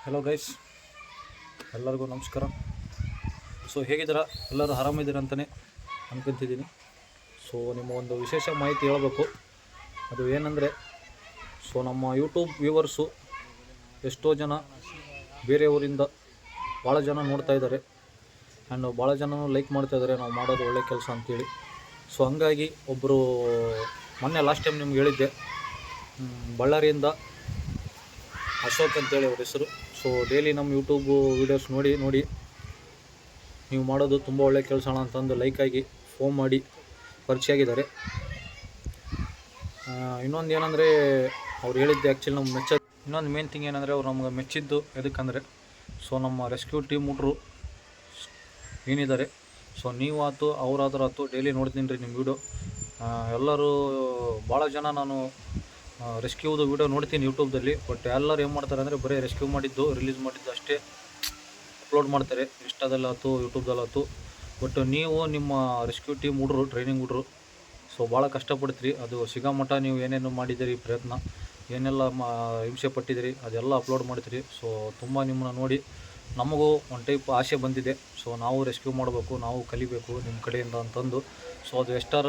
Hello guys, ಎಲ್ಲರಿಗೂ ನಮಸ್ಕಾರ. So ಹೇಗಿದ್ದೀರಾ? ಎಲ್ಲರೂ ಆರಾಮಿದ್ದೀರಾ ಅಂತಲೇ ಅನ್ಕೊತಿದ್ದೀನಿ. ಸೊ ನಿಮ್ಮ ಒಂದು ವಿಶೇಷ ಮಾಹಿತಿ ಹೇಳಬೇಕು. ಅದು ಏನಂದರೆ, ಸೊ ನಮ್ಮ ಯೂಟ್ಯೂಬ್ ವ್ಯೂವರ್ಸು ಎಷ್ಟೋ ಜನ ಬೇರೆ ಊರಿಂದ ಭಾಳ ಜನ ನೋಡ್ತಾ ಇದ್ದಾರೆ ಆ್ಯಂಡ್ ಭಾಳ ಜನನೂ ಲೈಕ್ ಮಾಡ್ತಾಯಿದ್ದಾರೆ ನಾವು ಮಾಡೋದು ಒಳ್ಳೆ ಕೆಲಸ ಅಂತೇಳಿ. ಸೊ ಹಂಗಾಗಿ ಒಬ್ಬರು ಮೊನ್ನೆ ಲಾಸ್ಟ್ ಟೈಮ್ ನಿಮ್ಗೆ ಹೇಳಿದ್ದೆ, ಬಳ್ಳಾರಿಯಿಂದ ಅಶೋಕ್ ಅಂತೇಳಿ ಅವ್ರ ಹೆಸರು. ಸೊ ಡೈಲಿ ನಮ್ಮ ಯೂಟ್ಯೂಬು ವೀಡಿಯೋಸ್ ನೋಡಿ ನೀವು ಮಾಡೋದು ತುಂಬ ಒಳ್ಳೆ ಕೆಲಸ ಅಂತಂದು ಲೈಕಾಗಿ ಫೋನ್ ಮಾಡಿ ಪರಿಚಯ ಆಗಿದ್ದಾರೆ. ಇನ್ನೊಂದು ಏನಂದರೆ, ಅವ್ರು ಹೇಳಿದ್ದೆ ಆ್ಯಕ್ಚುಲಿ ನಮ್ಗೆ ಮೆಚ್ಚೋದು. ಇನ್ನೊಂದು ಮೇನ್ ಥಿಂಗ್ ಏನಂದರೆ, ಅವ್ರು ನಮ್ಗೆ ಮೆಚ್ಚಿದ್ದು ಎದಕ್ಕಂದರೆ, ಸೊ ನಮ್ಮ ರೆಸ್ಕ್ಯೂ ಟೀಮ್ ಹುಡ್ರು ಏನಿದ್ದಾರೆ, ಸೊ ನೀವು ಆಯ್ತು ಅವರಾದ್ರೂ ಆಯ್ತು ಡೈಲಿ ನೋಡ್ತೀನಿ ರೀ ನಿಮ್ಮ ವೀಡಿಯೋ. ಎಲ್ಲರೂ ಭಾಳ ಜನ ನಾನು ರೆಸ್ಕ್ಯೂದು ವೀಡಿಯೋ ನೋಡ್ತೀನಿ ಯೂಟ್ಯೂಬ್ದಲ್ಲಿ. ಬಟ್ ಎಲ್ಲರೂ ಏನು ಮಾಡ್ತಾರೆ ಅಂದರೆ, ಬರೀ ರೆಸ್ಕ್ಯೂ ಮಾಡಿದ್ದು ರಿಲೀಸ್ ಮಾಡಿದ್ದು ಅಷ್ಟೇ ಅಪ್ಲೋಡ್ ಮಾಡ್ತಾರೆ, ಇನ್ಸ್ಟಾದಲ್ಲಾಯ್ತು ಯೂಟ್ಯೂಬ್ದಲ್ಲಾಯ್ತು. ಬಟ್ ನೀವು ನಿಮ್ಮ ರೆಸ್ಕ್ಯೂ ಟೀಮ್ ಹುಡ್ರು, ಟ್ರೈನಿಂಗ್ ಹುಡ್ರು, ಸೊ ಭಾಳ ಕಷ್ಟಪಡ್ತೀರಿ. ಅದು ಸಿಗೋ ಮಟ್ಟ ನೀವು ಏನೇನು ಮಾಡಿದ್ದೀರಿ ಪ್ರಯತ್ನ, ಏನೆಲ್ಲ ಹಿಂಸೆ ಪಟ್ಟಿದ್ದೀರಿ ಅದೆಲ್ಲ ಅಪ್ಲೋಡ್ ಮಾಡ್ತೀರಿ. ಸೊ ತುಂಬ ನಿಮ್ಮನ್ನ ನೋಡಿ ನಮಗೂ ಒಂದು ಟೈಪ್ ಆಸೆ ಬಂದಿದೆ. ಸೊ ನಾವು ರೆಸ್ಕ್ಯೂ ಮಾಡಬೇಕು, ನಾವು ಕಲಿಬೇಕು ನಿಮ್ಮ ಕಡೆಯಿಂದ ಅಂತಂದು. ಸೊ ಅದು ಎಷ್ಟಾರ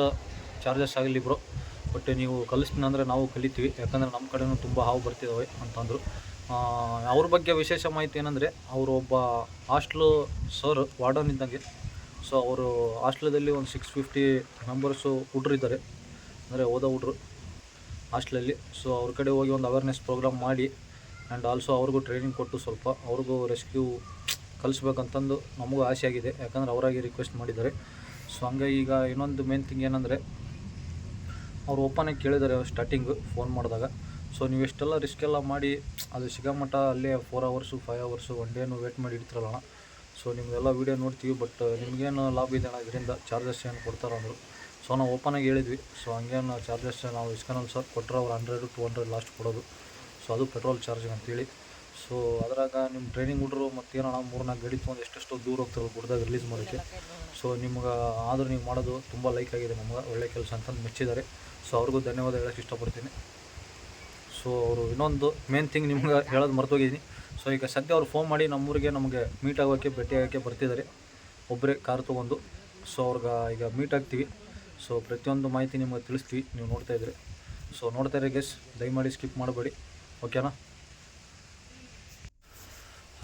ಚಾರ್ಜಸ್ ಆಗಲಿ ಬ್ರೋ, ಬಟ್ ನೀವು ಕಲಿಸ್ತೀನಿ ಅಂದರೆ ನಾವು ಕಲಿತೀವಿ. ಯಾಕಂದರೆ ನಮ್ಮ ಕಡೆಯೂ ತುಂಬ ಹಾವು ಬರ್ತಿದ್ದಾವೆ ಅಂತಂದರು. ಅವ್ರ ಬಗ್ಗೆ ವಿಶೇಷ ಮಾಹಿತಿ ಏನಂದರೆ, ಅವರು ಒಬ್ಬ ಹಾಸ್ಟ್ಲು ಸರ್, ವಾರ್ಡನ್ ಇದ್ದಂಗೆ. ಸೊ ಅವರು ಹಾಸ್ಟ್ಲದಲ್ಲಿ ಒಂದು 650 ಮೆಂಬರ್ಸು ಹುಡ್ರಿದ್ದಾರೆ, ಅಂದರೆ ಓದೋ ಹುಡ್ರು ಹಾಸ್ಟ್ಲಲ್ಲಿ. ಸೊ ಅವ್ರ ಕಡೆ ಹೋಗಿ ಒಂದು ಅವೇರ್ನೆಸ್ ಪ್ರೋಗ್ರಾಮ್ ಮಾಡಿ ಆ್ಯಂಡ್ ಆಲ್ಸೋ ಅವ್ರಿಗೂ ಟ್ರೈನಿಂಗ್ ಕೊಟ್ಟು ಸ್ವಲ್ಪ ಅವ್ರಿಗೂ ರೆಸ್ಕ್ಯೂ ಕಲಿಸ್ಬೇಕಂತಂದು ನಮಗೂ ಆಸೆ ಆಗಿದೆ. ಯಾಕಂದರೆ ಅವರಾಗಿ ರಿಕ್ವೆಸ್ಟ್ ಮಾಡಿದ್ದಾರೆ. ಸೊ ಹಂಗಾಗಿ ಈಗ ಇನ್ನೊಂದು ಮೇನ್ ಥಿಂಗ್ ಏನಂದರೆ, ಅವ್ರು ಓಪನಾಗಿ ಕೇಳಿದ್ದಾರೆ ಸ್ಟಾರ್ಟಿಂಗು ಫೋನ್ ಮಾಡಿದಾಗ, ಸೊ ನೀವು ಎಷ್ಟೆಲ್ಲ ರಿಸ್ಕ್ ಎಲ್ಲ ಮಾಡಿ ಅದು ಸಿಗೋ ಮಟ್ಟ ಅಲ್ಲೇ 4 hours 5 hours ಒನ್ ಡೇನು ವೇಟ್ ಮಾಡಿ ಇಡ್ತಿರಲ್ಲ. ಸೊ ನಿಮ್ಮದೆಲ್ಲ ವೀಡಿಯೋ ನೋಡ್ತೀವಿ, ಬಟ್ ನಿಮಗೇನು ಲಾಭ ಇದೆ ಅಣ್ಣ ಇದರಿಂದ, ಚಾರ್ಜಸ್ ಏನು ಕೊಡ್ತಾರೆ ಅಂದರು. ಸೊ ನಾವು ಓಪನಾಗಿ ಹೇಳಿದ್ವಿ, ಸೊ ಹಂಗೇನು ಚಾರ್ಜಸ್ ನಾವು ಇಸ್ಕೊಳಲ್ಲ ಸರ್, ಕೊಟ್ಟರೆ ಅವ್ರು 100-200 ಲಾಸ್ಟ್ ಕೊಡೋದು. ಸೊ ಅದು ಪೆಟ್ರೋಲ್ ಚಾರ್ಜ್ ಅಂತೇಳಿ. ಸೊ ಅದ್ರಾಗ ನಿಮ್ಮ ಟ್ರೈನಿಂಗ್ ಹುಡ್ರು ಮತ್ತೇನೋ 3-4 ಗಾಡಿ ತೊಗೊಂಡು ಎಷ್ಟೆಷ್ಟೋ ದೂರ ಹೋಗ್ತಾರೆ ಗುಡ್ದಾಗ ರಿಲೀಸ್ ಮಾಡೋಕ್ಕೆ. ಸೊ ನಿಮ್ಗೆ ಆದರೂ ನೀವು ಮಾಡೋದು ತುಂಬ ಲೈಕ್ ಆಗಿದೆ, ನಮ್ಗೆ ಒಳ್ಳೆ ಕೆಲಸ ಅಂತಂದು ಮೆಚ್ಚಿದ್ದಾರೆ. ಸೊ ಅವ್ರಿಗೂ ಧನ್ಯವಾದ ಹೇಳೋಕ್ಕೆ ಇಷ್ಟಪಡ್ತೀನಿ. ಸೊ ಅವರು ಇನ್ನೊಂದು ಮೇನ್ ಥಿಂಗ್ ನಿಮ್ಗೆ ಹೇಳೋದು ಮರ್ತೋಗಿದ್ದೀನಿ. ಸೊ ಈಗ ಸದ್ಯ ಅವ್ರು ಫೋನ್ ಮಾಡಿ ನಮ್ಮೂರಿಗೆ ನಮಗೆ ಮೀಟ್ ಆಗೋಕ್ಕೆ ಭೇಟಿ ಆಗೋಕ್ಕೆ ಬರ್ತಿದ್ದಾರೆ, ಒಬ್ಬರೇ ಕಾರ್ ತೊಗೊಂಡು. ಸೊ ಅವ್ರಿಗೆ ಈಗ ಮೀಟ್ ಆಗ್ತೀವಿ. ಸೊ ಪ್ರತಿಯೊಂದು ಮಾಹಿತಿ ನಿಮಗೆ ತಿಳಿಸ್ತೀವಿ, ನೀವು ನೋಡ್ತಾಯಿದ್ರಿ. ಸೊ ನೋಡ್ತಾಯಿರಿ ಗೈಸ್, ದಯಮಾಡಿ ಸ್ಕಿಪ್ ಮಾಡಬೇಡಿ, ಓಕೆನಾ?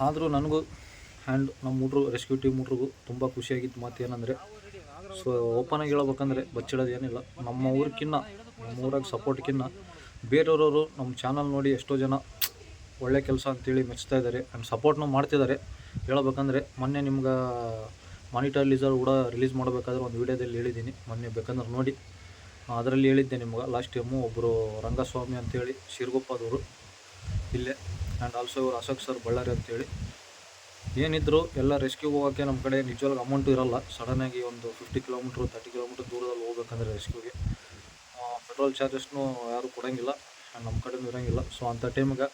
ಆದರೂ ನನಗೂ ಆ್ಯಂಡ್ ನಮ್ಮ ಹುಡ್ರು ರೆಸ್ಕ್ಯೂ ಟೀಮ್ ಹುಡ್ರಿಗೂ ತುಂಬ ಖುಷಿಯಾಗಿತ್ತು. ಮಾತು ಏನಂದರೆ, ಸೊ ಓಪನಾಗಿ ಹೇಳ್ಬೇಕಂದ್ರೆ ಬಚ್ಚಿಡೋದು ಏನಿಲ್ಲ. ನಮ್ಮ ಊರಿಗಿನ್ನ, ನಮ್ಮ ಊರಾಗ ಸಪೋರ್ಟ್ಗಿನ್ನ ಬೇರೆಯವರು ನಮ್ಮ ಚಾನಲ್ ನೋಡಿ ಎಷ್ಟೋ ಜನ ಒಳ್ಳೆ ಕೆಲಸ ಅಂತೇಳಿ ಮೆಚ್ತಾ ಇದ್ದಾರೆ ಆ್ಯಂಡ್ ಸಪೋರ್ಟ್ನೂ ಮಾಡ್ತಿದ್ದಾರೆ. ಹೇಳ್ಬೇಕಂದ್ರೆ ಮೊನ್ನೆ ನಿಮ್ಗೆ ಮಾನಿಟರ್ ಲೀಸರ್ ಕೂಡ ರಿಲೀಸ್ ಮಾಡಬೇಕಾದ್ರೆ ಒಂದು ವೀಡಿಯೋದಲ್ಲಿ ಹೇಳಿದ್ದೀನಿ, ಮೊನ್ನೆ ಬೇಕಂದ್ರೆ ನೋಡಿ. ಅದರಲ್ಲಿ ಹೇಳಿದ್ದೆ ನಿಮ್ಗೆ ಲಾಸ್ಟ್ ಟೈಮು. ಒಬ್ಬರು ರಂಗಸ್ವಾಮಿ ಅಂತೇಳಿ ಶಿರಗುಪ್ಪದವರು ಇಲ್ಲೇ, ಆ್ಯಂಡ್ ಆಲ್ಸೋ ಇವರು ಅಶೋಕ್ ಸರ್ ಬಳ್ಳಾರಿ ಅಂತೇಳಿ. ಏನಿದ್ರು ಎಲ್ಲ ರೆಸ್ಕ್ಯೂ ಹೋಗೋಕ್ಕೆ ನಮ್ಮ ಕಡೆ ನಿಜವಾಗ್ಲೂ ಅಮೌಂಟು ಇರೋಲ್ಲ. ಸಡನ್ನಾಗಿ ಒಂದು 50 ಕಿಲೋಮೀಟ್ರ್ 30 ಕಿಲೋಮೀಟ್ರ್ ದೂರದಲ್ಲಿ ಹೋಗ್ಬೇಕಂದ್ರೆ ರೆಸ್ಕ್ಯೂಗೆ ಪೆಟ್ರೋಲ್ ಚಾರ್ಜಸ್ನೂ ಯಾರೂ ಕೊಡೋಂಗಿಲ್ಲ, ನಮ್ಮ ಕಡೆಯೂ ಇರೋಂಗಿಲ್ಲ. ಸೊ ಅಂಥ ಟೈಮಿಗೆ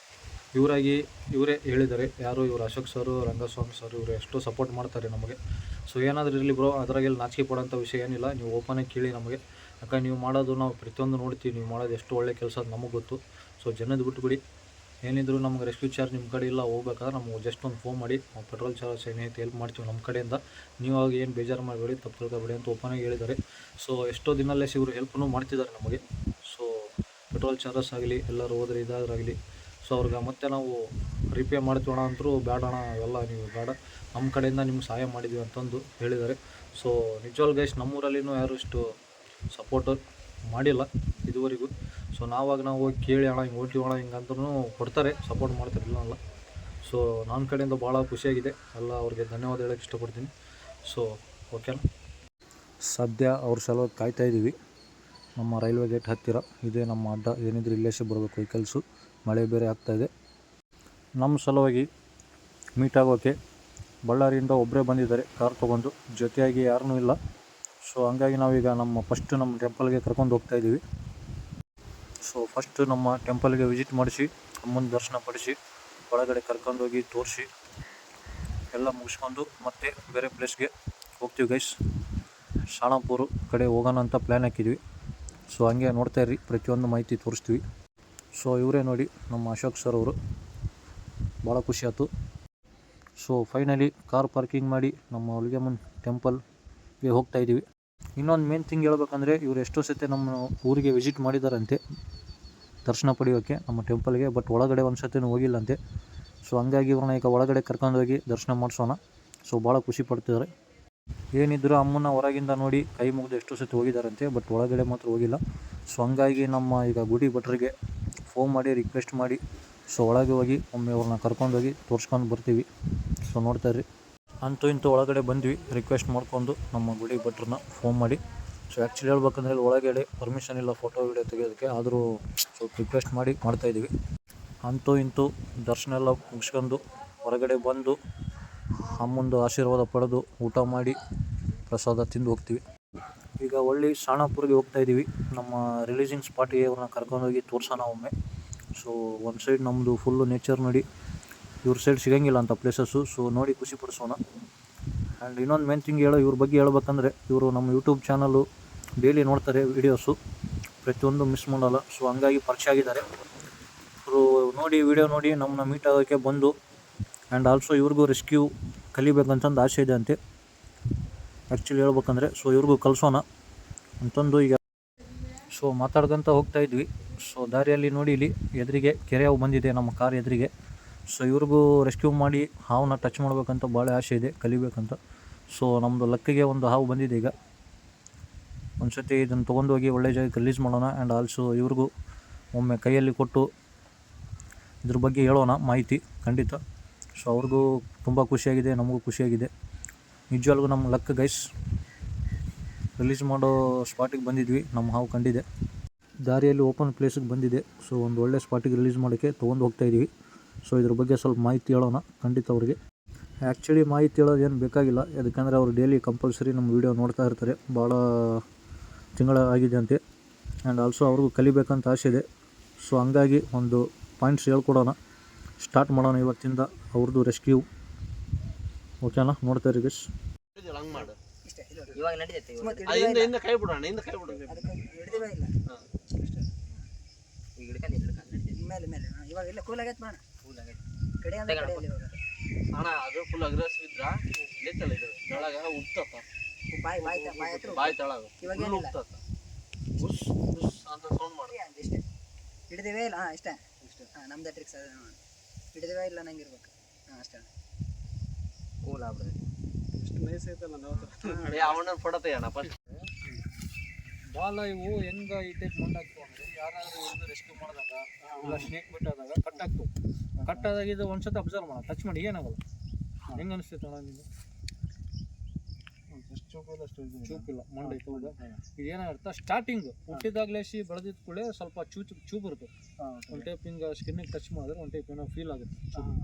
ಇವರೇ ಹೇಳಿದ್ದಾರೆ, ಯಾರು ಇವರು ಅಶೋಕ್ ಸರು, ರಂಗಸ್ವಾಮಿ ಸರ್, ಇವರು ಎಷ್ಟೋ ಸಪೋರ್ಟ್ ಮಾಡ್ತಾರೆ ನಮಗೆ. ಸೊ ಏನಾದರೂ ಇರಲಿ ಬ್ರೋ, ಅದ್ರಾಗೆಲ್ಲ ನಾಚಿಕೆ ಪಡೋಂಥ ವಿಷಯ ಏನಿಲ್ಲ. ನೀವು ಓಪನಾಗಿ ಕೇಳಿ ನಮಗೆ, ಯಾಕಂದ್ರೆ ನೀವು ಮಾಡೋದು ನಾವು ಪ್ರತಿಯೊಂದು ನೋಡ್ತೀವಿ. ನೀವು ಮಾಡೋದು ಎಷ್ಟು ಒಳ್ಳೆ ಕೆಲಸ ಅದು ನಮಗೆ ಗೊತ್ತು. ಸೊ ಜನದ ಬಿಟ್ಟುಬಿಡಿ, ಏನಿದ್ರು ನಮ್ಗೆ ರೆಸ್ಕ್ಯೂ ಚಾರ್ಜ್ ನಿಮ್ಮ ಕಡೆ ಇಲ್ಲ, ಹೋಗ್ಬೇಕಾದ್ರೆ ನಮಗೆ ಜಸ್ಟ್ ಒಂದು ಫೋನ್ ಮಾಡಿ, ನಾವು ಪೆಟ್ರೋಲ್ ಚಾರ್ಜ್ ಏನೈತೆ ಹೆಲ್ಪ್ ಮಾಡ್ತೀವಿ ನಮ್ಮ ಕಡೆಯಿಂದ. ನೀವು ಆಗ ಏನು ಬೇಜಾರು ಮಾಡಬೇಡಿ, ತಪ್ಪು ತಿಳ್ಕೊಬೇಡಿ ಅಂತ ಓಪನಾಗಿ ಹೇಳಿದ್ದಾರೆ. ಸೊ ಎಷ್ಟೋ ದಿನಲ್ಲೇ ಇವರು ಹೆಲ್ಪ್ನೂ ಮಾಡ್ತಿದ್ದಾರೆ ನಮಗೆ. ಸೊ ಪೆಟ್ರೋಲ್ ಚಾರ್ಜಸ್ ಆಗಲಿ, ಎಲ್ಲರೂ ಹೋದ್ರೆ ಇದಾದ್ರಾಗಲಿ, ಸೊ ಅವ್ರಿಗೆ ಮತ್ತೆ ನಾವು ರಿಪೇ ಮಾಡ್ತೀವಣ ಅಂದರೂ ಬೇಡ ಅಣ್ಣ, ಅವೆಲ್ಲ ನೀವು ಬೇಡ, ನಮ್ಮ ಕಡೆಯಿಂದ ನಿಮ್ಗೆ ಸಹಾಯ ಮಾಡಿದ್ವಿ ಅಂತಂದು ಹೇಳಿದ್ದಾರೆ. ಸೊ ನಿಜವಾಗ್ಲೂ ಗೈಸ್, ನಮ್ಮೂರಲ್ಲಿನೂ ಯಾರು ಇಷ್ಟು ಸಪೋರ್ಟು ಮಾಡಿಲ್ಲ ಇದುವರೆಗೂ. ಸೊ ನಾವು ಹೋಗಿ ಕೇಳಿ ಅಣ್ಣ ಹಿಂಗೆ ಹೊಂಟಿವಣ ಹಿಂಗೆ ಅಂದ್ರೂ ಕೊಡ್ತಾರೆ, ಸಪೋರ್ಟ್ ಮಾಡ್ತಾರೆ, ಇಲ್ಲ ಅಲ್ಲ. ಸೊ ನನ್ನ ಕಡೆಯಿಂದ ಭಾಳ ಖುಷಿಯಾಗಿದೆ, ಎಲ್ಲ ಅವ್ರಿಗೆ ಧನ್ಯವಾದ ಹೇಳೋಕ್ಕೆ ಇಷ್ಟಪಡ್ತೀನಿ. ಸೊ ಓಕೆನಾ? ಸದ್ಯ ಅವ್ರ ಸಲುವಾಗಿ ಕಾಯ್ತಾಯಿದ್ದೀವಿ ನಮ್ಮ ರೈಲ್ವೆ ಗೇಟ್ ಹತ್ತಿರ. ಇದೇ ನಮ್ಮ ಅಡ್ಡ, ಏನಿದ್ರು ಇಲ್ಲೇಸೇ ಬರಬೇಕು ವೆಹಿಕಲ್ಸು. ಮಳೆ ಬೇರೆ ಆಗ್ತಾಯಿದೆ. ನಮ್ಮ ಸಲುವಾಗಿ ಮೀಟ್ ಆಗೋಕ್ಕೆ ಬಳ್ಳಾರಿಯಿಂದ ಒಬ್ಬರೇ ಬಂದಿದ್ದಾರೆ ಕಾರ್ ತೊಗೊಂಡು, ಜೊತೆಯಾಗಿ ಯಾರೂ ಇಲ್ಲ. ಸೊ ಹಂಗಾಗಿ ನಾವೀಗ ನಮ್ಮ ಟೆಂಪಲ್ಗೆ ಕರ್ಕೊಂಡು ಹೋಗ್ತಾಯಿದ್ದೀವಿ. ಸೊ ಫಸ್ಟು ನಮ್ಮ ಟೆಂಪಲ್ಗೆ ವಿಸಿಟ್ ಮಾಡಿಸಿ, ಅಮ್ಮನ ದರ್ಶನ ಪಡಿಸಿ, ಒಳಗಡೆ ಕರ್ಕೊಂಡೋಗಿ ತೋರಿಸಿ ಎಲ್ಲ ಮುಗಿಸ್ಕೊಂಡು ಮತ್ತೆ ಬೇರೆ ಪ್ಲೇಸ್ಗೆ ಹೋಗ್ತೀವಿ ಗೈಸ್. ಶಾಣಾಪುರ ಕಡೆ ಹೋಗೋಣ ಅಂತ ಪ್ಲ್ಯಾನ್ ಹಾಕಿದ್ವಿ. ಸೊ ಹಂಗೆ ನೋಡ್ತಾಯಿರಿ, ಪ್ರತಿಯೊಂದು ಮಾಹಿತಿ ತೋರಿಸ್ತೀವಿ. ಸೊ ಇವರೇ ನೋಡಿ ನಮ್ಮ ಅಶೋಕ್ ಸರ್ ಅವರು. ಭಾಳ ಖುಷಿ ಆಯ್ತು. ಸೊ ಫೈನಲಿ ಕಾರ್ ಪಾರ್ಕಿಂಗ್ ಮಾಡಿ ನಮ್ಮ ಹುಲಿಗೆಮ್ಮನ ಟೆಂಪಲ್ಗೆ ಹೋಗ್ತಾಯಿದ್ದೀವಿ. ಇನ್ನೊಂದು ಮೇನ್ ಥಿಂಗ್ ಹೇಳ್ಬೇಕಂದ್ರೆ ಇವರು ಎಷ್ಟೋ ಸತಿ ನಮ್ಮ ಊರಿಗೆ ವಿಸಿಟ್ ಮಾಡಿದಾರಂತೆ ದರ್ಶನ ಪಡೆಯೋಕ್ಕೆ ನಮ್ಮ ಟೆಂಪಲ್ಗೆ. ಬಟ್ ಒಳಗಡೆ ಒಂದು ಸತಿನೂ ಹೋಗಿಲ್ಲಂತೆ. ಸೊ ಹಂಗಾಗಿ ಇವ್ರನ್ನ ಈಗ ಒಳಗಡೆ ಕರ್ಕೊಂಡೋಗಿ ದರ್ಶನ ಮಾಡಿಸೋಣ. ಸೊ ಭಾಳ ಖುಷಿ ಪಡ್ತಿದ್ದಾರೆ. ಏನಿದ್ರು ಅಮ್ಮನ ಹೊರಗಿಂದ ನೋಡಿ ಕೈ ಮುಗಿದು ಎಷ್ಟೋ ಸತಿ ಹೋಗಿದ್ದಾರಂತೆ, ಬಟ್ ಒಳಗಡೆ ಮಾತ್ರ ಹೋಗಿಲ್ಲ. ಸೊ ಹಂಗಾಗಿ ನಮ್ಮ ಈಗ ಗುಡಿ ಭಟ್ರಿಗೆ ಫೋನ್ ಮಾಡಿ ರಿಕ್ವೆಸ್ಟ್ ಮಾಡಿ ಸೊ ಒಳಗೆ ಹೋಗಿ ಒಮ್ಮೆ ಅವ್ರನ್ನ ಕರ್ಕೊಂಡೋಗಿ ತೋರಿಸ್ಕೊಂಡು ಬರ್ತೀವಿ. ಸೊ ನೋಡ್ತಾಯಿರಿ, ಅಂತೂ ಇಂತೂ ಒಳಗಡೆ ಬಂದ್ವಿ ರಿಕ್ವೆಸ್ಟ್ ಮಾಡ್ಕೊಂಡು ನಮ್ಮ ಗುಡಿ ಭಟ್ರನ್ನ ಫೋನ್ ಮಾಡಿ. ಸೊ ಆ್ಯಕ್ಚುಲಿ ಹೇಳ್ಬೇಕಂದ್ರೆ ಇಲ್ಲಿ ಒಳಗಡೆ ಪರ್ಮಿಷನ್ ಇಲ್ಲ ಫೋಟೋ ವೀಡಿಯೋ ತೆಗೆಯೋದಕ್ಕೆ, ಆದರೂ ಸ್ವಲ್ಪ ರಿಕ್ವೆಸ್ಟ್ ಮಾಡಿ ಮಾಡ್ತಾಯಿದ್ದೀವಿ. ಅಂತೂ ಇಂತೂ ದರ್ಶನ ಎಲ್ಲ ಮುಗಿಸ್ಕೊಂಡು ಹೊರಗಡೆ ಬಂದು ಅಮ್ಮಂದು ಆಶೀರ್ವಾದ ಪಡೆದು ಊಟ ಮಾಡಿ ಪ್ರಸಾದ ತಿಂದು ಹೋಗ್ತೀವಿ. ಈಗ ಒಳ್ಳೆ ಶಾಣಾಪುರ್ಗೆ ಹೋಗ್ತಾಯಿದ್ದೀವಿ. ನಮ್ಮ ರಿಲೀಸಿಂಗ್ ಸ್ಪಾಟಿಗೆ ಅವ್ರನ್ನ ಕರ್ಕೊಂಡೋಗಿ ತೋರಿಸೋಣ ಒಮ್ಮೆ. ಸೊ ಒಂದು ಸೈಡ್ ನಮ್ಮದು ಫುಲ್ಲು ನೇಚರ್ ನೋಡಿ, ಇವ್ರ ಸೈಡ್ ಸಿಗೋಂಗಿಲ್ಲ ಅಂತ ಪ್ಲೇಸಸ್ಸು. ಸೊ ನೋಡಿ ಖುಷಿ ಪಡಿಸೋಣ. ಆ್ಯಂಡ್ ಇನ್ನೊಂದು ಮೇನ್ ಥಿಂಗ್ ಇವ್ರ ಬಗ್ಗೆ ಹೇಳ್ಬೇಕಂದ್ರೆ, ಇವರು ನಮ್ಮ ಯೂಟ್ಯೂಬ್ ಚಾನಲ್ಲು ಡೈಲಿ ನೋಡ್ತಾರೆ ವೀಡಿಯೋಸು, ಪ್ರತಿಯೊಂದು ಮಿಸ್ ಮಾಡಲ್ಲ. ಸೊ ಹಂಗಾಗಿ ಪರಿಚಯ ಆಗಿದ್ದಾರೆ. ಇವರು ನೋಡಿ ವಿಡಿಯೋ ನೋಡಿ ನಮ್ಮನ್ನ ಮೀಟ್ ಆಗೋಕ್ಕೆ ಬಂದು, ಆ್ಯಂಡ್ ಆಲ್ಸೋ ಇವ್ರಿಗೂ ರೆಸ್ಕ್ಯೂ ಕಲಿಬೇಕಂತಂದು ಆಸೆ ಇದೆ ಅಂತೆ ಆ್ಯಕ್ಚುಲಿ ಹೇಳ್ಬೇಕಂದ್ರೆ. ಸೊ ಇವ್ರಿಗೂ ಕಲಿಸೋಣ ಅಂತಂದು ಈಗ ಸೊ ಮಾತಾಡ್ಕೊಂತ ಹೋಗ್ತಾಯಿದ್ವಿ. ಸೊ ದಾರಿಯಲ್ಲಿ ನೋಡಿ ಇಲ್ಲಿ ಎದುರಿಗೆ ಕೆರೆ ಹಾವು ಬಂದಿದೆ ನಮ್ಮ ಕಾರ್ ಎದುರಿಗೆ. ಸೊ ಇವ್ರಿಗೂ ರೆಸ್ಕ್ಯೂ ಮಾಡಿ ಹಾವನ್ನ ಟಚ್ ಮಾಡ್ಬೇಕಂತ ಭಾಳ ಆಸೆ ಇದೆ, ಕಲಿಬೇಕಂತ. ಸೊ ನಮ್ಮದು ಲಕ್ಕಿಗೆ ಒಂದು ಹಾವು ಬಂದಿದೆ. ಈಗ ಒಂದು ಸತಿ ಇದನ್ನು ತೊಗೊಂಡೋಗಿ ಒಳ್ಳೆ ಜಾಗಕ್ಕೆ ರಿಲೀಸ್ ಮಾಡೋಣ. ಆ್ಯಂಡ್ ಆಲ್ಸೋ ಇವ್ರಿಗೂ ಒಮ್ಮೆ ಕೈಯಲ್ಲಿ ಕೊಟ್ಟು ಇದ್ರ ಬಗ್ಗೆ ಹೇಳೋಣ ಮಾಹಿತಿ ಖಂಡಿತ. ಸೊ ಅವ್ರಿಗೂ ತುಂಬ ಖುಷಿಯಾಗಿದೆ, ನಮಗೂ ಖುಷಿಯಾಗಿದೆ. ನಿಜವಾಗ್ಲೂ ನಮ್ಮ ಲಕ್ ಗೈಸ್. ರಿಲೀಸ್ ಮಾಡೋ ಸ್ಪಾಟಿಗೆ ಬಂದಿದ್ವಿ, ನಮ್ಮ ಹಾವು ಕಂಡಿದೆ. ದಾರಿಯಲ್ಲಿ ಓಪನ್ ಪ್ಲೇಸಿಗೆ ಬಂದಿದೆ. ಸೊ ಒಂದು ಒಳ್ಳೆ ಸ್ಪಾಟಿಗೆ ರಿಲೀಸ್ ಮಾಡೋಕ್ಕೆ ತೊಗೊಂಡು ಹೋಗ್ತಾಯಿದ್ದೀವಿ. ಸೊ ಇದ್ರ ಬಗ್ಗೆ ಸ್ವಲ್ಪ ಮಾಹಿತಿ ಹೇಳೋಣ ಖಂಡಿತ ಅವ್ರಿಗೆ. ಆ್ಯಕ್ಚುಲಿ ಮಾಹಿತಿ ಹೇಳೋದು ಏನು ಬೇಕಾಗಿಲ್ಲ, ಯಾಕಂದರೆ ಅವರು ಡೈಲಿ ಕಂಪಲ್ಸರಿ ನಮ್ಮ ವೀಡಿಯೋ ನೋಡ್ತಾ ಇರ್ತಾರೆ. ಭಾಳ ತಿಂಗಳ ಆಗಿದೆ ಅಂತೆ. ಆ್ಯಂಡ್ ಆಲ್ಸೋ ಅವ್ರಿಗೂ ಕಲಿಬೇಕಂತ ಆಸೆ ಇದೆ. ಸೊ ಹಂಗಾಗಿ ಒಂದು ಪಾಯಿಂಟ್ಸ್ ಹೇಳ್ಕೊಡೋಣ, ಸ್ಟಾರ್ಟ್ ಮಾಡೋಣ ಇವತ್ತಿಂದ ಅವ್ರದ್ದು ರೆಸ್ಕ್ಯೂ. ಓಕೆನಾ, ನೋಡ್ತಾ ಇರಿ ಗೈಸ್. ಅಣ್ಣ ಅದು ಫುಲ್ ಅಗ್ರೆಸಿವ್ ಇದ್ರ ಲೆಕ್ಕಲ್ಲ ಇದು ಒಳಗ ಉಪ್ತತ್ತ ಬಾಯಿ ತಳಗ ಇವಾಗ ಉಪ್ತತ್ತ ಬುಸ್ ಬುಸ್ ಅಂತ ಸೌಂಡ್ ಮಾಡಿ ಇಷ್ಟೇ ಹಿಡಿದಿವೆ ಇಲ್ಲ. ಇಷ್ಟೇ ನಮ್ದು ಟ್ರಿಕ್ಸ್ ಅದ. ಹಿಡಿದಿವೆ ಇಲ್ಲ ನಂಗಿರ್ಬೇಕು. ಅಷ್ಟೇ ಕೂಲ್ ಆಗ್ಬಿಡುತ್ತೆ. ಎಷ್ಟು ನೈಸ್ ಐತಲ್ಲ ನಾವು ಅವನ ಫೋಟೋ ತೆಗೋಣ ಫಸ್ಟ್. ಬಾಲ ಇವು ಹೆಂಗೆ ಈ ಟೈಪ್ ಮಂಡಾಕ್ತು ಅಂದರೆ, ಯಾರಾದರೂ ಇವ್ರದ್ದು ರೆಸ್ಕ್ಯೂ ಮಾಡಿದಾಗ ಇಲ್ಲ ಸ್ನೇಕ್ ಬಿಟ್ಟಾದಾಗ ಕಟ್ಟಾಗ್ತು. ಕಟ್ಟಾದಾಗ ಇದು ಒಂದು ಸತಿ ಅಬ್ಸರ್ವ್ ಮಾಡೋಣ, ಟಚ್ ಮಾಡಿ ಏನಾಗಲ್ಲ. ಹೆಂಗೆ ಅನಿಸ್ತೈತೆ ಅಣ್ಣ ನಿಮಗೆ? ಎಷ್ಟು ಚೂಪಿಲ್ಲ ಮಂಡ ಐತೆ. ಹೌದಾ? ಇದು ಏನಾಗಿರುತ್ತೆ, ಸ್ಟಾರ್ಟಿಂಗ್ ಹುಟ್ಟಿದಾಗಲೇಸಿ ಬೆಳೆದಿದ್ದ ಕೂಡಲೇ ಸ್ವಲ್ಪ ಚೂಪ್ ಇರುತ್ತೆ. ಒಂದು ಟೈಪ್ ಹಿಂಗೆ ಸ್ಕಿನ್ನಿಗೆ ಟಚ್ ಮಾಡಿದ್ರೆ ಒಂದು ಟೈಪ್ ಏನೋ ಫೀಲ್ ಆಗುತ್ತೆ.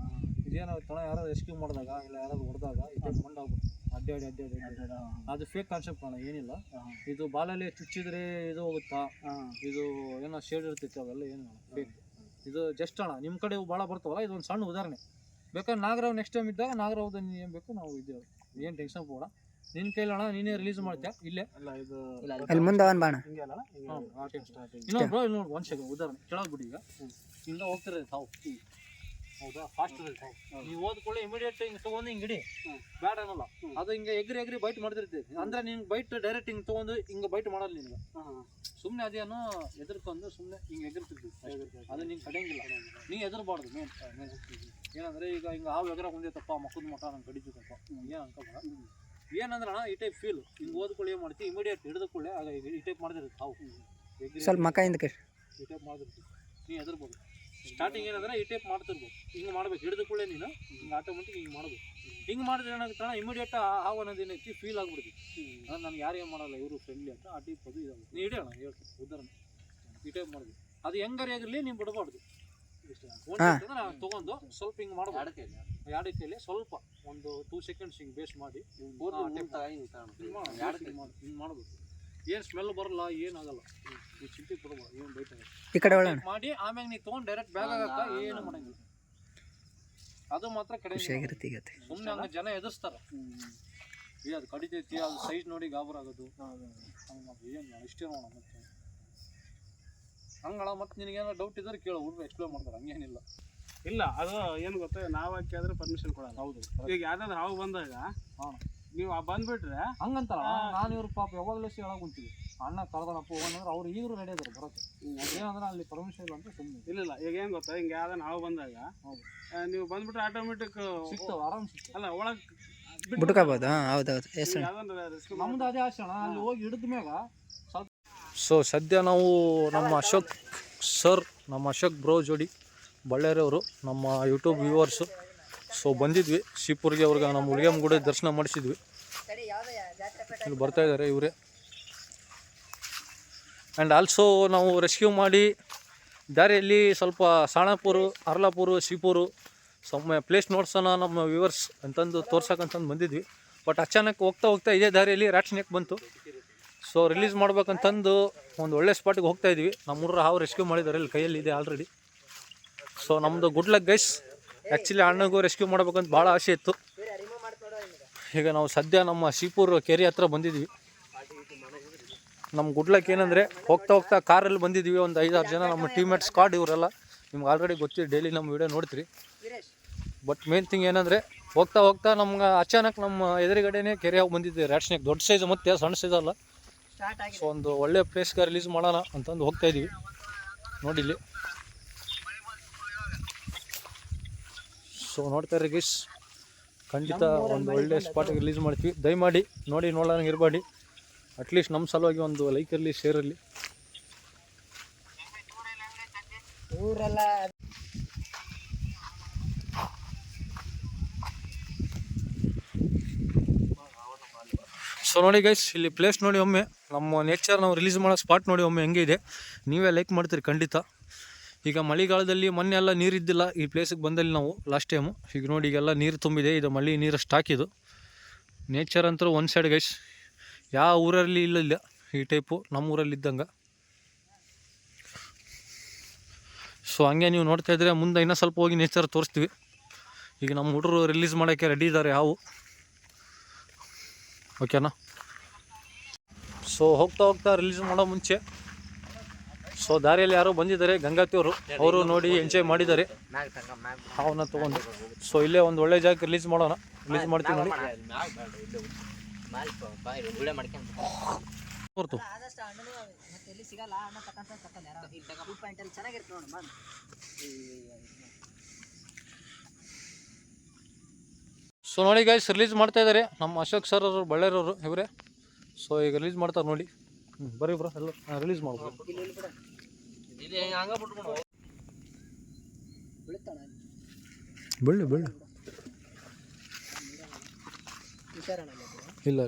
ಇದೇನಾಗುತ್ತೆ ಅಣ್ಣ, ಯಾರು ರೆಸ್ಕ್ಯೂ ಮಾಡಿದಾಗ ಇಲ್ಲ ಯಾರಾದ್ರು ಹೊಡೆದಾಗ ಈ ಟೈಪ್ ಮಂಡ ಆಗ್ಬಿಟ್ಟು ಅಡ್ಡಾಡಿ ಅದು ಫೇಕ್ ಕಾನ್ಸೆಪ್ಟ್ ಅಣ್ಣ, ಏನಿಲ್ಲ. ಇದು ಬಾಲಲ್ಲಿ ಚುಚ್ಚಿದ್ರೆ ಇದು ಹೋಗುತ್ತಾ, ಇದು ಏನೋ ಶೇಡ್ ಇರ್ತೈತೆ, ಅವೆಲ್ಲ ಏನು ಫೇಕ್. ಇದು ಜಸ್ಟ್ ಅಣ್ಣ ನಿಮ್ಮ ಕಡೆ ಭಾಳ ಬರ್ತಾವಲ್ಲ, ಇದೊಂದು ಸಣ್ಣ ಉದಾಹರಣೆ. ಬೇಕಾದ್ರೆ ನಾಗರಾವ್ ನೆಕ್ಸ್ಟ್ ಟೈಮ್ ಇದ್ದಾಗ ನಾಗರಾವ್ದು ನೀನು ಏನು ಬೇಕು ನಾವು ಇದ್ದೇವೆ, ಏನು ಟೆನ್ಷನ್ ಬೇಡ. ನಿನ್ನ ಕೈಲಿ ಅಣ್ಣ ನೀನೇ ರಿಲೀಸ್ ಮಾಡ್ತೀಯ ಇಲ್ಲೇ. ಅಲ್ಲಿ ಮುಂದೆ ಅವನ್ ಬಾಣ ಇನ್ನೊಂದು ಬ್ರೋ, ಇನ್ನೊಂದು ಒಂದು ಸೆಕೆಂಡ್ ಉದಾಹರಣೆ ಕೆಳಗೆ ಬಿಡಿ. ಈಗ ಹಿಂಗೆ ಹೋಗ್ತಿರೋದು ತಾವು, ಹೌದಾ, ಫಾಸ್ಟ್ ಇರುತ್ತೆ ತಾವು. ನೀವು ಹೋದ್ಕೊಳ್ಳಿ ಇಮಿಡಿಯೇಟ್ ಹಿಂಗೆ ತೊಗೊಂಡು ಹಿಂಗೆ ಇಡಿ, ಬ್ಯಾಡ ಅನ್ನಲ್ಲ. ಅದು ಹಿಂಗೆ ಎಗ್ರಿ ಬೈಟ್ ಮಾಡ್ತಿರ್ತೈತಿ. ಅಂದರೆ ನಿನ್ಗೆ ಬೈಟ್ ಡೈರೆಕ್ಟ್ ಹಿಂಗೆ ತೊಗೊಂಡು ಹಿಂಗೆ ಬೈಟ್ ಮಾಡಲ್ಲ ನಿನ್ಗೆ. ಸುಮ್ಮನೆ ಅದೇನೋ ಎದುರ್ಕೊಂಡು ಸುಮ್ಮನೆ ಹಿಂಗೆ ಎಗರ್ತಿರ್ತೀವಿ, ಅದು ನಿಂಗೆ ಕಡಿಯಂಗಿಲ್ಲ. ನೀ ಎದುರ್ಬಾರ್ದು. ಮೇನ್ ಏನಂದರೆ ಈಗ ಹಿಂಗೆ ಹಾವು ಎಗರ ಬಂದೈತಪ್ಪ ಮಕ್ಕದ ಮಠ ನಂಗೆ ಕಡಿತೈತಪ್ಪ, ಏನು ಅನ್ಕೋಬೇಡ. ಏನಂದ್ರೆ ಅಣ್ಣ ಈ ಟೈಪ್ ಫೀಲ್ ಹಿಂಗೆ ಓದ್ಕೊಳ್ಳಿ ಏನು ಮಾಡ್ತೀವಿ, ಇಮಿಡಿಯೇಟ್ ಹಿಡಿದ ಕೂಡಲೇ ಆಗ ಈ ಟೈಪ್ ಮಾಡ್ತಿರುತ್ತೆ ಹಾವು. ಸ್ವಲ್ಪ ಮಕ್ಕ ಹಿಂದಕ್ಕೆ ಈ ಟೈಪ್ ಮಾಡ್ತಿರ್ತೀವಿ, ನೀ ಎದುರ್ಬೋದು. ಸ್ಟಾರ್ಟಿಂಗ್ ಏನಂದ್ರೆ ಈ ಟೈಪ್ ಮಾಡ್ತಿರ್ಬೋದು, ಹಿಂಗೆ ಮಾಡ್ಬೇಕು. ಹಿಡಿದ ಕೂಡಲೇ ನೀನು ಹಿಂಗೆ ಆಟೋಮೆಟಿಕ್ ಹಿಂಗೆ ಮಾಡ್ಬೇಕು. ಹಿಂಗೆ ಮಾಡಿದ್ರೆ ಏನಾಗುತ್ತೆ ಅಣ್ಣ, ಇಮಿಡಿಯೇಟ್ ಹಾವು ಅನ್ನೋದು ಏನೈತಿ ಫೀಲ್ ಆಗ್ಬಿಡ್ತೀವಿ. ನನಗೆ ಯಾರು ಏನು ಮಾಡಲ್ಲ, ಇವರು ಫ್ರೆಂಡ್ಲಿ ಅಂತ ಆ ಟೈಪ್ ಅದು ಇದಾಗುತ್ತೆ. ನೀ ಹಿಡಿಯೋಣ ಹೇಳ್ತೀನಿ ಉದಾಹರಣೆ, ಈ ಟೈಪ್ ಮಾಡ್ಬೇಕು. ಅದು ಹೆಂಗಾರಿ ಆಗಿರಲಿ ನೀವು ಬಿಡಬಾರ್ದು. ತೊಗೊಂಡು ಸ್ವಲ್ಪ ಹಿಂಗೆ ಮಾಡ್ಬೋದು. ಎರಡು ಕೈಲಿ ಸ್ವಲ್ಪ ಒಂದು 2 seconds ಹಿಂಗೆ ಬೇಸ್ ಮಾಡಿ ಹಿಂಗೆ ಮಾಡ್ಬೇಕು. ಏನು ಸ್ಮೆಲ್ ಬರಲ್ಲ, ಏನಾಗಲ್ಲ. ನೀವು ಚಿಂತೆ ಕೊಡಬಾರ್ದು, ಏನು ಬೈಟ್ ಮಾಡಿ ಆಮ್ಯಾಗ ನೀವು ತೊಗೊಂಡು ಡೈರೆಕ್ಟ್ ಬ್ಯಾಗ್ ಆಗಕ್ಕ ಏನು ಮಾಡಂಗಿಲ್ಲ. ಅದು ಮಾತ್ರ ಕಡೆ ಸುಮ್ಮನೆ ಹಂಗೆ ಜನ ಎದುರಿಸ್ತಾರೆ. ಅದು ಕಡಿತೈತಿ, ಅದು ಸೈಜ್ ನೋಡಿ ಗಾಬರಾಗೋದು ಏನು ಇಷ್ಟೇ ನೋಡ. ಮತ್ತೆ ಹಂಗಣ ಮತ್ತೆ ನಿನಗೇನೋ ಡೌಟ್ ಇದ್ರೆ ಕೇಳೋ, ಹುಡುಗ ಎಕ್ಸ್ಪ್ಲೇನ್ ಮಾಡ್ತಾರೆ, ಹಂಗೇನಿಲ್ಲ. ಇಲ್ಲ ಅದು ಏನು ಗೊತ್ತಾ, ನಾವು ಹಾಕಿ ಆದ್ರೆ ಪರ್ಮಿಷನ್ ಕೊಡಲ್ಲ. ಹೌದು ಈಗ ಯಾವ್ದಾದ್ರು ಹಾವು ಬಂದಾಗ ಹಾಂ ನೀವು ಬಂದ್ಬಿಟ್ರೆ ಹಂಗಂತಲ್ಲ, ನಾನು ಇವ್ರ ಪಾಪ ಯಾವಾಗಲೂ ಹೇಳಕ್ ಕುಂತೀವಿ ಅಣ್ಣ ಕಳ್ದನಪ್ಪ ಹೋಗೋಣಂದ್ರೆ ಅವ್ರು ಈಗಲೂ ರೆಡಿ ಇದ್ದಾರೆ ಬರೋಕ್ಕೆ. ಏನಂದ್ರೆ ಅಲ್ಲಿ ಪರ್ಮಿಷನ್ ಇಲ್ಲ ಅಂತ ಸುಮ್ಮನೆ. ಇಲ್ಲ ಈಗ ಏನು ಗೊತ್ತಾ, ಹಿಂಗೆ ಯಾವ್ದಾನ ಹಾವು ಬಂದಾಗ ಹೌದು ನೀವು ಬಂದ್ಬಿಟ್ರೆ ಆಟೋಮೆಟಿಕ್ ಸಿಗ್ತಾವೆ, ಆರಾಮ್ ಸಿಗ್ತಾವೆ. ಅಲ್ಲ ಒಳಗೆ ಬಿಟ್ಕೋಬೋದು. ಹಾಂ ಹೌದೌದು. ಎಷ್ಟು ಯಾವ್ದಾನ ರಿಸ್ಕ್ ನಮ್ದು ಅದೇ ಆಸೆ ಅಣ್ಣ, ಅಲ್ಲಿ ಹೋಗಿ ಹಿಡಿದ ಮ್ಯಾಗ ಸ್ವಲ್ಪ. ಸೊ ಸದ್ಯ ನಾವು ನಮ್ಮ ಅಶೋಕ್ ಸರ್, ನಮ್ಮ ಅಶೋಕ್ ಬ್ರೋ ಜೋಡಿ ಬಳ್ಳಾರಿಯವರು, ನಮ್ಮ ಯೂಟ್ಯೂಬ್ ವ್ಯೂವರ್ಸು. ಸೊ ಬಂದಿದ್ವಿ ಶಿವಪುರಿಗೆ, ಅವ್ರಿಗೆ ನಮ್ಮ ಹುಲಿಗೆಮ್ಮ ಗುಡಿ ದರ್ಶನ ಮಾಡಿಸಿದ್ವಿ. ಇಲ್ಲಿ ಬರ್ತಾ ಇದ್ದಾರೆ ಇವರೇ. ಆ್ಯಂಡ್ ಆಲ್ಸೋ ನಾವು ರೆಸ್ಕ್ಯೂ ಮಾಡಿ ದಾರಿಯಲ್ಲಿ ಸ್ವಲ್ಪ ಸಾಣಾಪುರ, ಅರ್ಲಾಪುರ, ಶಿವಪುರ ಸೊಮ್ಮೆ ಪ್ಲೇಸ್ ನೋಡ್ಸೋಣ ನಮ್ಮ ವ್ಯೂವರ್ಸ್ ಅಂತಂದು ತೋರ್ಸಕ್ಕಂತಂದು ಬಂದಿದ್ವಿ. ಬಟ್ ಅಚಾನಕ್ ಹೋಗ್ತಾ ಇದೇ ದಾರಿಯಲ್ಲಿ ರ್ಯಾಟ್ ಸ್ನೇಕ್ ಬಂತು. ಸೊ ರಿಲೀಸ್ ಮಾಡ್ಬೇಕಂತಂದು ಒಂದು ಒಳ್ಳೆ ಸ್ಪಾಟಿಗೆ ಹೋಗ್ತಾ ಇದ್ವಿ. ನಮ್ಮ ಹುಡುಗರು ಹಾವು ರೆಸ್ಕ್ಯೂ ಮಾಡಿದ್ದಾರೆ, ಇಲ್ಲಿ ಕೈಯಲ್ಲಿ ಇದೆ ಆಲ್ರೆಡಿ. ಸೊ ನಮ್ಮದು ಗುಡ್ ಲಕ್ ಗೈಸ್. ಆ್ಯಕ್ಚುಲಿ ಅಣ್ಣಗೂ ರೆಸ್ಕ್ಯೂ ಮಾಡ್ಬೇಕಂತ ಭಾಳ ಆಸೆ ಇತ್ತು. ಈಗ ನಾವು ಸದ್ಯ ನಮ್ಮ ಶಿವಪುರ ಕೆರೆ ಹತ್ರ ಬಂದಿದ್ವಿ. ನಮ್ಮ ಗುಡ್ ಲಕ್ ಏನಂದರೆ ಹೋಗ್ತಾ ಕಾರಲ್ಲಿ ಬಂದಿದ್ವಿ, ಒಂದು 5-6 ಜನ ನಮ್ಮ ಟೀಮ್ಮೇಟ್ ಸ್ಕ್ವಾಡ್ ಇವರೆಲ್ಲ. ನಿಮ್ಗೆ ಆಲ್ರೆಡಿ ಗೊತ್ತಿದೆ, ಡೈಲಿ ನಮ್ಮ ವಿಡಿಯೋ ನೋಡ್ತೀರಿ. ಬಟ್ ಮೇನ್ ಥಿಂಗ್ ಏನಂದರೆ ಹೋಗ್ತಾ ನಮ್ಗೆ ಅಚಾನಕ್ ನಮ್ಮ ಎದುರುಗಡೆನೇ ಕೆರೆ ಹಾವು ಬಂದಿದ್ದೆ, ರ್ಯಾಟ್ ಸ್ನೇಕ್. ದೊಡ್ಡ ಸೈಜ್ ಮತ್ತು ಸಣ್ಣ ಸೈಜ್ ಅಲ್ಲ. ಸೊ ಒಂದು ಒಳ್ಳೆ ಪ್ಲೇಸ್ಗೆ ರಿಲೀಸ್ ಮಾಡೋಣ ಅಂತಂದು ಹೋಗ್ತಾ ಇದ್ದೀವಿ. ನೋಡಿಲ್ಲಿ ಸೊ ನೋಡ್ತಾ ಇರಿ ಗೈಸ್, ಖಂಡಿತ ಒಂದು ಒಳ್ಳೆ ಸ್ಪಾಟಿಗೆ ರಿಲೀಸ್ ಮಾಡ್ತೀವಿ. ದಯಮಾಡಿ ನೋಡಿ ನೋಡೋಂಗೆ ಇರಬೇಡಿ. ಅಟ್ಲೀಸ್ಟ್ ನಮ್ಮ ಸಲುವಾಗಿ ಒಂದು ಲೈಕ್ ಇರಲಿ, ಶೇರ್ ಇರಲಿ. ಊರೆಲ್ಲ ಸೊ ನೋಡಿ ಗೈಸ್, ಇಲ್ಲಿ ಪ್ಲೇಸ್ ನೋಡಿ ಒಮ್ಮೆ, ನಮ್ಮ ನೇಚರ್ ನಾವು ರಿಲೀಸ್ ಮಾಡೋ ಸ್ಪಾಟ್ ನೋಡಿ ಒಮ್ಮೆ ಹೆಂಗೆ ಇದೆ. ನೀವೇ ಲೈಕ್ ಮಾಡ್ತೀರಿ ಖಂಡಿತ. ಈಗ ಮಳೆಗಾಲದಲ್ಲಿ ಮೊನ್ನೆ ಎಲ್ಲ ನೀರಿದ್ದಿಲ್ಲ ಈ ಪ್ಲೇಸಿಗೆ ಬಂದಲ್ಲಿ ನಾವು ಲಾಸ್ಟ್ ಟೈಮು. ಈಗ ನೋಡಿ ಈಗೆಲ್ಲ ನೀರು ತುಂಬಿದೆ, ಇದು ಮಳೆ ನೀರು ಸ್ಟಾಕ್. ಇದು ನೇಚರ್ ಅಂತೂ ಒಂದು ಸೈಡ್ ಗೈಸ್, ಯಾವ ಊರಲ್ಲಿ ಇಲ್ಲ ಈ ಟೈಪು, ನಮ್ಮ ಊರಲ್ಲಿ ಇದ್ದಂಗೆ. ಸೊ ಹಂಗೆ ನೀವು ನೋಡ್ತಾ ಇದ್ರೆ ಮುಂದೆ ಇನ್ನೂ ಸ್ವಲ್ಪ ಹೋಗಿ ನೇಚರ್ ತೋರಿಸ್ತೀವಿ. ಈಗ ನಮ್ಮ ಹುಡುಗರು ರಿಲೀಸ್ ಮಾಡೋಕ್ಕೆ ರೆಡಿ ಇದ್ದಾರೆ ಹಾವು, ಓಕೆನಾ. ಸೊ ಹೋಗ್ತಾ ರಿಲೀಸ್ ಮಾಡೋ ಮುಂಚೆ ಸೊ ದಾರಿಯಲ್ಲಿ ಯಾರೋ ಬಂದಿದ್ದಾರೆ, ಗಂಗಾತಿಯವರು. ಅವರು ನೋಡಿ ಎಂಜಾಯ್ ಮಾಡಿದ್ದಾರೆ ಹಾವನ್ನ ತೊಗೊಂಡು. ಸೊ ಇಲ್ಲೇ ಒಂದು ಒಳ್ಳೆ ಜಾಗಕ್ಕೆ ರಿಲೀಸ್ ಮಾಡೋಣ, ರಿಲೀಸ್ ಮಾಡ್ತೀವಿ ನೋಡಿ. ಹೊರ್ತು ಆದಷ್ಟು ಹಣ್ಣು ಮತ್ತೆ ಎಲ್ಲಿ ಸಿಗಲ್ಲ, ಹಣ್ಣ ತಕ್ಕಂತ ಯಾರು ಫುಡ್ ಪಾಯಿಂಟಲ್ಲಿ ಚೆನ್ನಾಗಿರುತ್ತೆ ನೋಡಿ ಮಾಡಿ. ಸೊ ನೋಡಿ ಗೈಸ್, ರಿಲೀಸ್ ಮಾಡ್ತಾ ಇದ್ದಾರೆ ನಮ್ಮ ಅಶೋಕ್ ಸರ್ ಅವರು, ಬಳ್ಳಾರಿಯವರು ಇವರೇ. ಸೊ ಈಗ ರಿಲೀಸ್ ಮಾಡ್ತಾರೆ ನೋಡಿ. ಬರ್ರಿ ಬ್ರೋ, ಎಲ್ಲ ರಿಲೀಸ್ ಮಾಡ್ಬೋದು. ಬೆಳ್ಳಿ ಇಲ್ಲ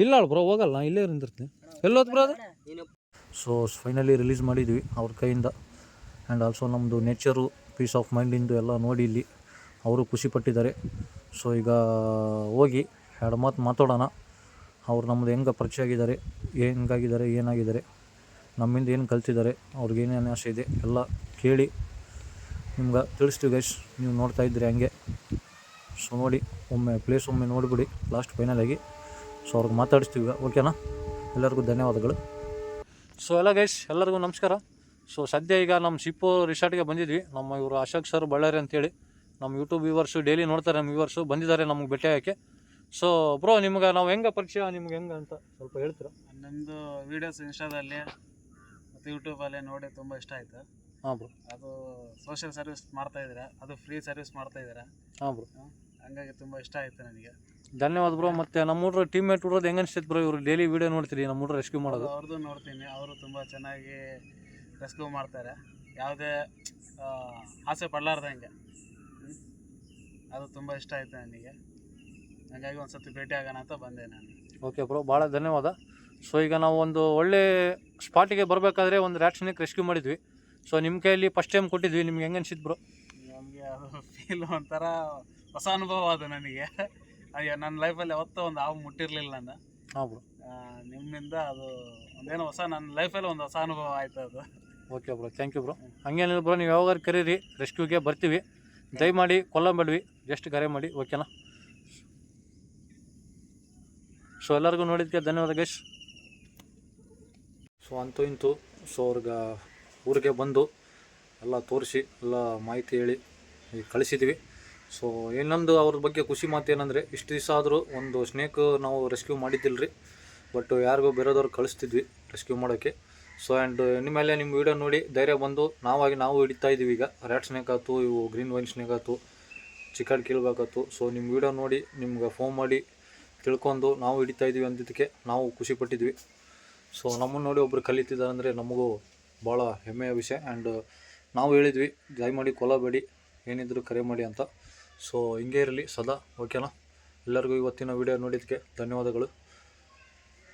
ಇಲ್ಲ ಬ್ರೋ, ಹೋಗಲ್ಲ, ನಾ ಇಲ್ಲೇ ನಿಂತಿರ್ತೀನಿ. ಎಲ್ಲೋದು ಬ್ರೋ ಅದು. ಸೊ ಫೈನಲಿ ರಿಲೀಸ್ ಮಾಡಿದ್ವಿ ಅವ್ರ ಕೈಯಿಂದ. ಆ್ಯಂಡ್ ಆಲ್ಸೋ ನಮ್ಮದು ನೇಚರು, ಪೀಸ್ ಆಫ್ ಮೈಂಡಿಂದು ಎಲ್ಲ ನೋಡಿ ಇಲ್ಲಿ ಅವರು ಖುಷಿಪಟ್ಟಿದ್ದಾರೆ. ಸೊ ಈಗ ಹೋಗಿ 2 ಮಾತು ಮಾತಾಡೋಣ. ಅವ್ರು ನಮ್ಮದು ಹೆಂಗೆ ಪರಿಚಯ ಆಗಿದ್ದಾರೆ, ಹೆಂಗಾಗಿದ್ದಾರೆ, ಏನಾಗಿದ್ದಾರೆ, ನಮ್ಮಿಂದ ಏನು ಕಲ್ತಿದ್ದಾರೆ, ಅವ್ರಿಗೇನೇನು ಆಸೆ ಇದೆ ಎಲ್ಲ ಕೇಳಿ ನಿಮ್ಗೆ ತಿಳಿಸ್ತೀವಿ ಗೈಸ್. ನೀವು ನೋಡ್ತಾ ಇದ್ರಿ ಹಂಗೆ. ಸೊ ನೋಡಿ ಒಮ್ಮೆ ಪ್ಲೇಸ್ ಒಮ್ಮೆ ನೋಡಿಬಿಡಿ ಲಾಸ್ಟ್ ಫೈನಲಾಗಿ. ಸೊ ಅವ್ರಿಗೆ ಮಾತಾಡಿಸ್ತೀವಿ, ಓಕೆನಾ. ಎಲ್ಲರಿಗೂ ಧನ್ಯವಾದಗಳು. ಸೊ ಎಲ್ಲ ಗೈಸ್, ಎಲ್ಲರಿಗೂ ನಮಸ್ಕಾರ. ಸೊ ಸದ್ಯ ಈಗ ನಮ್ಮ ಶಿವಪುರ ರಿಸಾರ್ಟ್ಗೆ ಬಂದಿದ್ವಿ. ನಮ್ಮ ಇವರು ಅಶೋಕ್ ಸರ್ ಬಳ್ಳಾರಿ ಅಂತೇಳಿ ನಮ್ಮ ಯೂಟ್ಯೂಬ್ ವ್ಯೂವರ್ಸು, ಡೈಲಿ ನೋಡ್ತಾರೆ ನಮ್ಮ ವ್ಯೂವರ್ಸು, ಬಂದಿದ್ದಾರೆ ನಮಗೆ ಭೇಟಿ ಆಗೋಕ್ಕೆ. ಸೊ ಬ್ರೋ, ನಿಮ್ಗೆ ನಾವು ಹೆಂಗೆ ಪರಿಚಯ, ನಿಮ್ಗೆ ಹೆಂಗೆ ಅಂತ ಸ್ವಲ್ಪ ಹೇಳ್ತೀರಾ? ನಮ್ಮದು ವೀಡಿಯೋಸ್ ಇನ್ಸ್ಟಾದಲ್ಲಿ ಮತ್ತು ಯೂಟ್ಯೂಬಲ್ಲೇ ನೋಡಿ ತುಂಬ ಇಷ್ಟ ಆಯಿತು. ಹಾಂ ಬ್ರೋ. ಅದು ಸೋಷಿಯಲ್ ಸರ್ವಿಸ್ ಮಾಡ್ತಾಯಿದ್ದೀರಾ, ಅದು ಫ್ರೀ ಸರ್ವಿಸ್ ಮಾಡ್ತಾಯಿದ್ದೀರಾ. ಹಾಂ ಬ್ರೋ. ಹಂಗಾಗಿ ತುಂಬ ಇಷ್ಟ ಆಯಿತು ನನಗೆ. ಧನ್ಯವಾದ ಬ್ರೋ. ಮತ್ತು ನಮ್ಮ ಹುಡ್ರು ಟೀಮ್ಮೇಟ್ ಹುಡ್ರದ್ದು ಹೆಂಗೆ ಅನಿಸ್ತೈತೆ ಬ್ರೋ? ಇವರು ಡೈಲಿ ವೀಡಿಯೋ ನೋಡ್ತೀರಿ, ನಮ್ಮ ಹುಡ್ರು ರೆಸ್ಕ್ಯೂ ಮಾಡೋದು. ಅವ್ರದ್ದು ನೋಡ್ತೀನಿ, ಅವರು ತುಂಬ ಚೆನ್ನಾಗಿ ರೆಸ್ಕ್ಯೂ ಮಾಡ್ತಾರೆ, ಯಾವುದೇ ಆಸೆ ಪಡಲಾರ್ದಂಗೆ. ಅದು ತುಂಬ ಇಷ್ಟ ಆಯಿತು ನನಗೆ. ಹಾಗಾಗಿ ಒಂದು ಸತಿ ಭೇಟಿ ಆಗೋಣ ಅಂತ ಬಂದೆ ನಾನು. ಓಕೆ ಬ್ರೋ, ಭಾಳ ಧನ್ಯವಾದ. ಸೊ ಈಗ ನಾವು ಒಂದು ಒಳ್ಳೆ ಸ್ಪಾಟಿಗೆ ಬರಬೇಕಾದ್ರೆ ಒಂದು ರ್ಯಾಟ್ ಸ್ನೇಕ್ ರೆಸ್ಕ್ಯೂ ಮಾಡಿದ್ವಿ. ಸೊ ನಿಮ್ಮ ಕೈಯಲ್ಲಿ ಫಸ್ಟ್ ಟೈಮ್ ಕೊಟ್ಟಿದ್ವಿ, ನಿಮ್ಗೆ ಹೆಂಗೆ ಅನ್ಸಿತ್ತು ಬ್ರೋ? ನಮಗೆ ಅದು ಫೀಲ್ ಒಂಥರ ಹೊಸ ಅನುಭವ ಅದು ನನಗೆ. ಅಯ್ಯೋ, ನನ್ನ ಲೈಫಲ್ಲಿ ಯಾವತ್ತೂ ಒಂದು ಹಾವು ಮುಟ್ಟಿರಲಿಲ್ಲ ನಾನು. ಹಾಂ ಬ್ರೋ. ನಿಮ್ಮಿಂದ ಅದು ಒಂದೇನೋ ಹೊಸ, ನನ್ನ ಲೈಫಲ್ಲಿ ಒಂದು ಹೊಸ ಅನುಭವ ಆಯಿತು ಅದು. Okay bro, thank you bro. ಹಂಗೇನಿಲ್ಲ ಬ್ರೋ, ನೀವು ಯಾವಾಗಾರು ಕರೀರಿ, ರೆಸ್ಕ್ಯೂಗೆ ಬರ್ತೀವಿ. ದಯಮಾಡಿ ಕೊಲ್ಲಬೇಡ್ವಿ, ಜಸ್ಟ್ ಕರೆ ಮಾಡಿ, ಓಕೆನಾ. ಸೊ ಎಲ್ಲರಿಗೂ ನೋಡಿದ್ದಕ್ಕೆ ಧನ್ಯವಾದ ಗೈಸ್. ಸೊ ಅಂತೂ ಇಂತೂ ಸೊ ಊರಿಗೆ ಬಂದು ಎಲ್ಲ ತೋರಿಸಿ ಎಲ್ಲ ಮಾಹಿತಿ ಹೇಳಿ ಈಗ ಕಳಿಸಿದ್ವಿ. ಸೊ ಇನ್ನೊಂದು ಅವ್ರ ಬಗ್ಗೆ ಖುಷಿ ಮಾತು ಏನಂದರೆ, ಇಷ್ಟು ದಿವಸ ಆದರೂ ಒಂದು ಸ್ನೇಕ್ ನಾವು ರೆಸ್ಕ್ಯೂ ಮಾಡಿದ್ದಿಲ್ಲ ರೀ, ಬಟ್ ಯಾರಿಗೋ ಬೇರೆದವ್ರು ಕಳಿಸ್ತಿದ್ವಿ ರೆಸ್ಕ್ಯೂ ಮಾಡೋಕ್ಕೆ. ಸೊ ಆ್ಯಂಡ್ ಇನ್ಮೇಲೆ ನಿಮ್ಮ ವೀಡಿಯೋ ನೋಡಿ ಧೈರ್ಯ ಬಂದು ನಾವು ಹಿಡಿತಾ ಇದ್ದೀವಿ. ಈಗ ರ್ಯಾಟ್ ಸ್ನೇಕ್ ಆಯ್ತು, ಇವು ಗ್ರೀನ್ ವೈನ್ ಸ್ನೇಕ್ ಆಯ್ತು, ಚಿಕನ್ ಕೀಳ್ಬೇಕಾಯ್ತು. ಸೊ ನಿಮ್ಮ ವೀಡಿಯೋ ನೋಡಿ ನಿಮ್ಗೆ ಫೋನ್ ಮಾಡಿ ತಿಳ್ಕೊಂಡು ನಾವು ಹಿಡಿತಾ ಇದ್ದೀವಿ ಅಂದಿದ್ದಕ್ಕೆ ನಾವು ಖುಷಿಪಟ್ಟಿದ್ವಿ. ಸೊ ನಮ್ಮನ್ನು ನೋಡಿ ಒಬ್ಬರು ಕಲಿತಿದ್ದಾರೆ ಅಂದರೆ ನಮಗೂ ಭಾಳ ಹೆಮ್ಮೆಯ ವಿಷಯ. ಆ್ಯಂಡ್ ನಾವು ಹೇಳಿದ್ವಿ ದಯಮಾಡಿ ಕೊಲ್ಲಬೇಡಿ, ಏನಿದ್ರು ಕರೆ ಮಾಡಿ ಅಂತ. ಸೊ ಹಿಂಗೆ ಇರಲಿ ಸದಾ, ಓಕೆನಾ? ಎಲ್ಲರಿಗೂ ಇವತ್ತಿನ ವೀಡಿಯೋ ನೋಡಿದ್ದಕ್ಕೆ ಧನ್ಯವಾದಗಳು.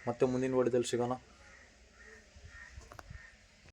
ಮತ್ತೆ ಮುಂದಿನ ವಿಡಿಯೋದಲ್ಲಿ ಸಿಗೋಣ.